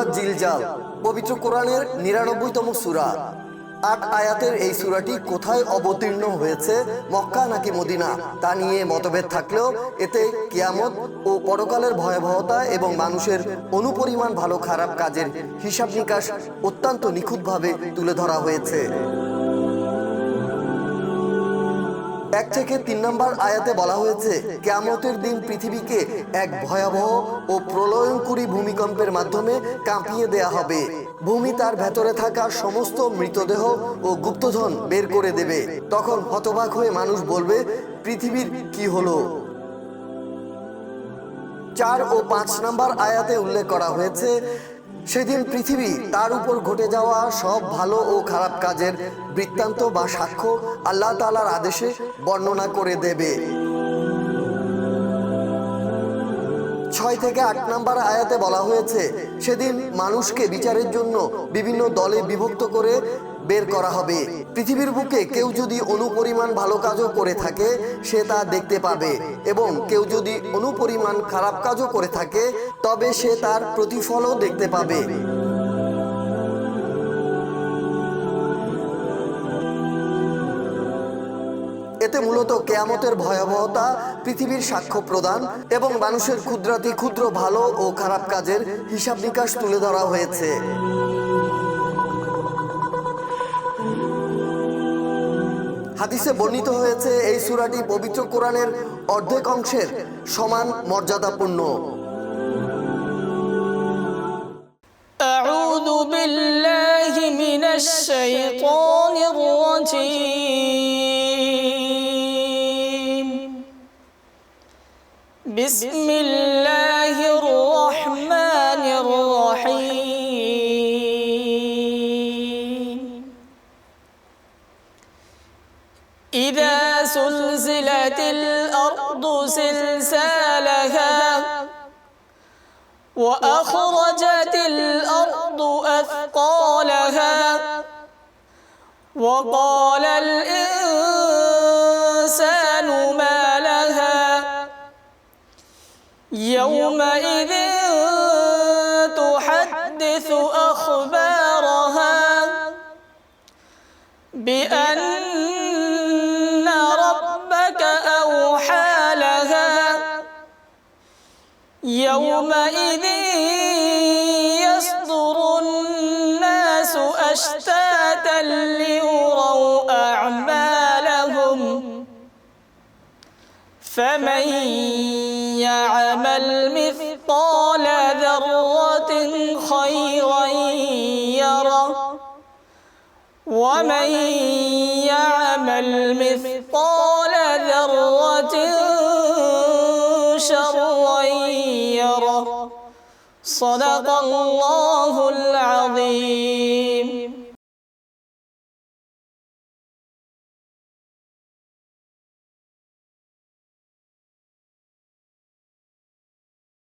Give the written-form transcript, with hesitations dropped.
সূরা জিলজাল পবিত্র কোরআনের ৯৯তম সূরা। ৮ আয়াতের এই সূরাটি কোথায় অবতীর্ণ হয়েছে, মক্কা নাকি মদিনা, তা নিয়ে মতভেদ থাকলেও এতে কিয়ামত ও পরকালের ভয়াবহতা এবং মানুষের অনুপরিমাণ ভালো খারাপ কাজের হিসাব নিকাশ অত্যন্ত নিখুঁতভাবে তুলে ধরা হয়েছে। ১ থেকে ৩ নম্বর আয়াতে বলা হয়েছে, কিয়ামতের দিন পৃথিবীকে এক ভয়াবহ ও প্রলয়ঙ্করী ভূমিকম্পের মাধ্যমে কাঁপিয়ে দেয়া হবে। ভূমি তার ভেতরে থাকা সমস্ত মৃতদেহ ও গুপ্তধন বের করে দেবে। তখন হতবাক হয়ে মানুষ বলবে, পৃথিবীর কি হলো। ৪ ও ৫ নম্বর আয়াতে উল্লেখ করা হয়েছে, সেদিন পৃথিবী তার উপর ঘটে যাওয়া সব ভালো ও খারাপ কাজের বৃত্তান্ত বা সাক্ষ্য আল্লাহ তাআলার আদেশে বর্ণনা করে দেবে। ৬ থেকে ৮ নম্বর আয়াতে বলা হয়েছে, সেদিন মানুষকে বিচারের জন্য বিভিন্ন দলে বিভক্ত করে বের করা হবে। পৃথিবীর বুকে কেউ যদি অনুপরিমাণ ভালো কাজও করে থাকে সে তা দেখতে পাবে, এবং কেউ যদি অনুপরিমাণ খারাপ কাজও করে থাকে তবে সে তার প্রতিফলও দেখতে পাবে। এতে মূলত কিয়ামতের ভয়াবহতা, পৃথিবীর সাক্ষ্য প্রদান এবং মানুষের ক্ষুদ্রাতি ক্ষুদ্র ভালো ও খারাপ কাজের হিসাব নিকাশ তুলে ধরা হয়েছে। হাদিসে বর্ণিত হয়েছে, এই সূরাটি পবিত্র কোরআনের অর্ধেক অংশের সমান মর্যাদাপূর্ণ। আউযু বিল্লাহি মিনাশ শাইতানির রাজীম। বিসমিল্লাহির রহমানির রহিম। ইযা সুলজিলাতিল আরদু সিলসালাহা وأخرجت الأرض أثقالها وقال الإنسان ما لها يومئذ تحدث أخبارها بأن ربك أوحى لها يومئذ يصدر الناس أشتاتا ليروا أعمالهم فمن يعمل مثقال ذرة خيرا يره ومن يعمل مثقال ذرة شرا يره صدق الله العظيم।